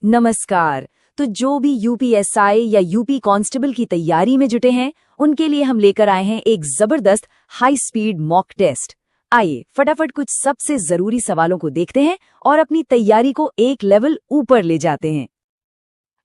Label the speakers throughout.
Speaker 1: नमस्कार। तो जो भी यूपीएसआई या यूपी कांस्टेबल की तैयारी में जुटे हैं, उनके लिए हम लेकर आए हैं एक जबरदस्त हाई स्पीड मॉक टेस्ट। आइए फटाफट कुछ सबसे जरूरी सवालों को देखते हैं और अपनी तैयारी को एक लेवल ऊपर ले जाते हैं।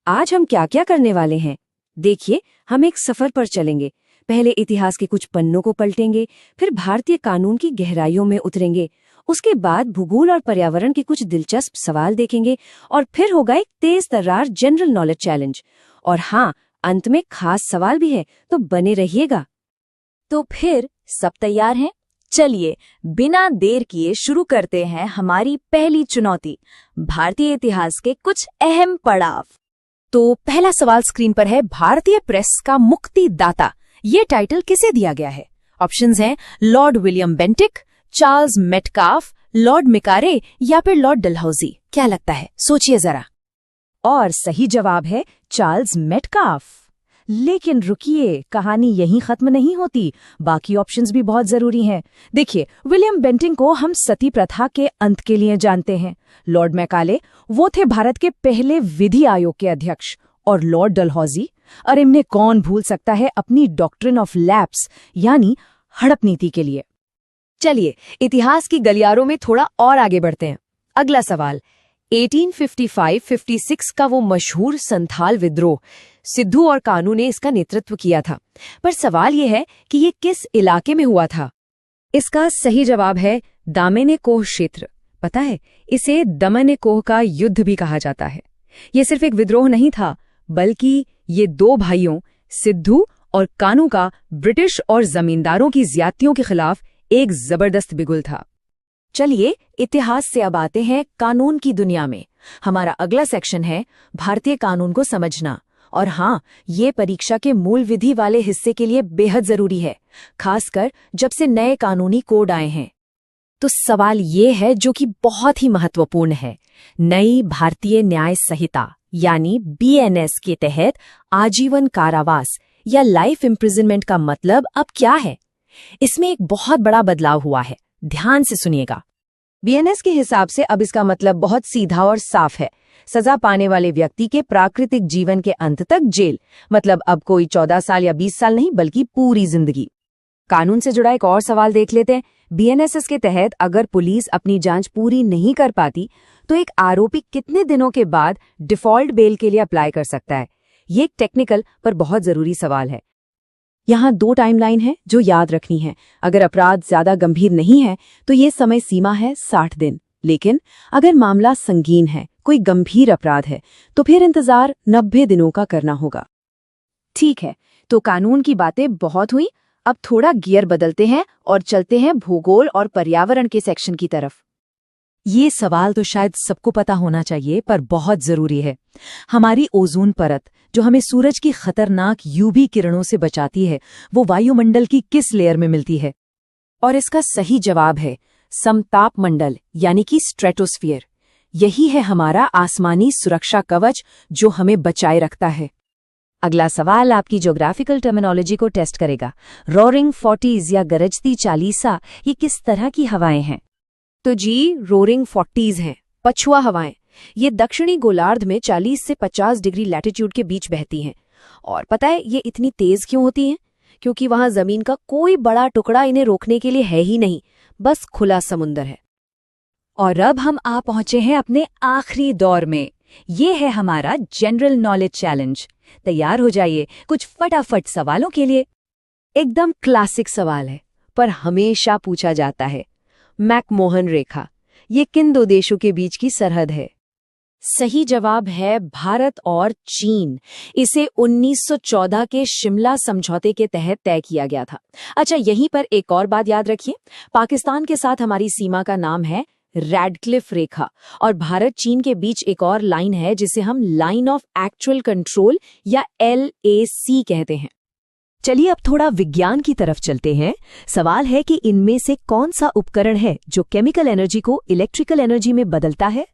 Speaker 1: आज हम क्या क्या करने वाले हैं? देखिए, हम एक सफर पर चलेंगे। पहले इतिहास के कुछ पन्नों को पलटेंगे, फिर भारतीय कानून की गहराइयों में उतरेंगे। उसके बाद भूगोल और पर्यावरण के कुछ दिलचस्प सवाल देखेंगे और फिर होगा एक तेज तर्रार जनरल नॉलेज चैलेंज। और हाँ, अंत में खास सवाल भी है, तो बने रहिएगा। तो फिर सब तैयार हैं? चलिए बिना देर किए शुरू करते हैं हमारी पहली चुनौती, भारतीय इतिहास के कुछ अहम पड़ाव। तो पहला सवाल स्क्रीन पर है, भारतीय प्रेस का मुक्तिदाता, ये टाइटल किसे दिया गया है? ऑप्शंस हैं lord William Bentinck, Charles Metcalfe, lord Macaulay या फिर लॉर्ड डलहौजी। क्या लगता है? सोचिए जरा। और सही जवाब है चार्ल्स मेटकाफ। लेकिन रुकिए, कहानी यहीं खत्म नहीं होती, बाकी ऑप्शंस भी बहुत जरूरी हैं। देखिए, विलियम बेंटिक को हम सती प्रथा के अंत के लिए जानते हैं। लॉर्ड मैकाले, वो थे भारत के पहले विधि आयोग के अध्यक्ष। और लॉर्ड डलहौजी, अरे इन्हें कौन भूल सकता है अपनी डॉक्ट्रिन ऑफ लैप्स यानी हड़प नीति के लिए। चलिए इतिहास की गलियारों में थोड़ा और आगे बढ़ते हैं। अगला सवाल, 1855-56 का वो मशहूर संथाल विद्रोह, सिद्धू और कानू ने इसका नेतृत्व किया था। पर सवाल ये है कि ये किस इलाके में हुआ था? इसका सही जवाब है दामेनेकोह क्षेत्र। पता है, इसे दमनेकोह का युद्ध भी कहा जाता है। ये सिर्फ एक विद्रोह नहीं था, बल्कि ये दो भाइयों सिद्धू और कानू का ब्रिटिश और जमींदारों की ज्यादतियों के खिलाफ एक जबरदस्त बिगुल था। चलिए इतिहास से अब आते हैं कानून की दुनिया में। हमारा अगला सेक्शन है भारतीय कानून को समझना। और हाँ, ये परीक्षा के मूल विधि वाले हिस्से के लिए बेहद जरूरी है, खासकर जब से नए कानूनी कोड आए हैं। तो सवाल ये है जो कि बहुत ही महत्वपूर्ण है, नई भारतीय न्याय संहिता यानी बीएनएस के तहत आजीवन कारावास या लाइफ इम्प्रिजनमेंट का मतलब अब क्या है? इसमें एक बहुत बड़ा बदलाव हुआ है, ध्यान से सुनिएगा। बीएनएस के हिसाब से अब इसका मतलब बहुत सीधा और साफ है। सजा पाने वाले व्यक्ति के प्राकृतिक जीवन के अंत तक जेल, मतलब अब कोई 14 साल या 20 साल नहीं, बल्कि पूरी जिंदगी। कानून से जुड़ा एक और सवाल देख लेते हैं। बीएनएस के तहत अगर पुलिस अपनी जांच पूरी नहीं कर पाती तो एक आरोपी कितने दिनों के बाद डिफॉल्ट बेल के लिए अप्लाई कर सकता है? ये एक टेक्निकल पर बहुत जरूरी सवाल है। यहाँ 2 टाइमलाइन है जो याद रखनी है। अगर अपराध ज्यादा गंभीर नहीं है तो ये समय सीमा है 60 दिन। लेकिन अगर मामला संगीन है, कोई गंभीर अपराध है, तो फिर इंतजार 90 दिनों का करना होगा। ठीक है, तो कानून की बातें बहुत हुई, अब थोड़ा गियर बदलते हैं और चलते हैं भूगोल और पर्यावरण के सेक्शन की तरफ। ये सवाल तो शायद सबको पता होना चाहिए, पर बहुत जरूरी है। हमारी ओजोन परत, जो हमें सूरज की खतरनाक यूवी किरणों से बचाती है, वो वायुमंडल की किस लेयर में मिलती है? और इसका सही जवाब है समताप मंडल यानी कि स्ट्रेटोस्फियर। यही है हमारा आसमानी सुरक्षा कवच जो हमें बचाए रखता है। अगला सवाल आपकी ज्योग्राफिकल टर्मिनोलॉजी को टेस्ट करेगा। रोरिंग 40s या गरजती चालीसा, ये किस तरह की हवाएं हैं? तो जी, रोरिंग 40s हैं, पछुआ हवाएं। ये दक्षिणी गोलार्ध में 40 से 50 डिग्री लैटिट्यूड के बीच बहती हैं। और पता है ये इतनी तेज क्यों होती हैं? क्योंकि वहां जमीन का कोई बड़ा टुकड़ा इन्हें रोकने के लिए है ही नहीं, बस खुला समुंदर है। और अब हम आ पहुंचे हैं अपने आखिरी दौर में। ये है हमारा जनरल नॉलेज चैलेंज। तैयार हो जाइए कुछ फटाफट सवालों के लिए। एकदम क्लासिक सवाल है, पर हमेशा पूछा जाता है। मैकमोहन रेखा, ये किन दो देशों के बीच की सरहद है? सही जवाब है भारत और चीन। इसे 1914 के शिमला समझौते के तहत तय किया गया था। अच्छा, यहीं पर एक और बात याद रखिए, पाकिस्तान के साथ हमारी सीमा का नाम है रैडक्लिफ रेखा, और भारत चीन के बीच एक और लाइन है जिसे हम लाइन ऑफ एक्चुअल कंट्रोल या LAC कहते हैं। चलिए अब थोड़ा विज्ञान की तरफ चलते हैं। सवाल है कि इनमें से कौन सा उपकरण है जो केमिकल एनर्जी को इलेक्ट्रिकल एनर्जी में बदलता है?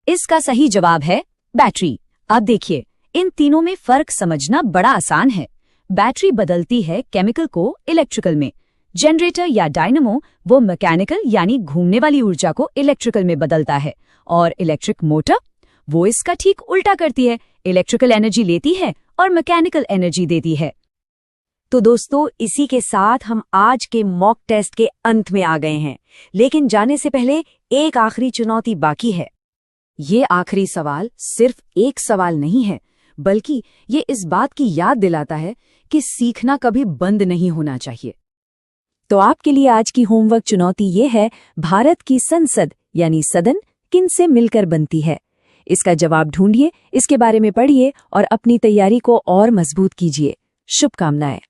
Speaker 1: इसका सही जवाब है बैटरी। अब देखिए, इन तीनों में फर्क समझना बड़ा आसान है। बैटरी बदलती है केमिकल को इलेक्ट्रिकल में, जनरेटर या डायनेमो वो मैकेनिकल यानी घूमने वाली ऊर्जा को इलेक्ट्रिकल में बदलता है, और इलेक्ट्रिक मोटर वो इसका ठीक उल्टा करती है, इलेक्ट्रिकल एनर्जी लेती है और मैकेनिकल एनर्जी देती है। तो दोस्तों, इसी के साथ हम आज के मॉक टेस्ट के अंत में आ गए हैं, लेकिन जाने से पहले एक आखिरी चुनौती बाकी है। ये आखिरी सवाल सिर्फ एक सवाल नहीं है, बल्कि ये इस बात की याद दिलाता है कि सीखना कभी बंद नहीं होना चाहिए। तो आपके लिए आज की होमवर्क चुनौती ये है, भारत की संसद यानी सदन किन से मिलकर बनती है? इसका जवाब ढूंढिए, इसके बारे में पढ़िए और अपनी तैयारी को और मजबूत कीजिए। शुभकामनाएं।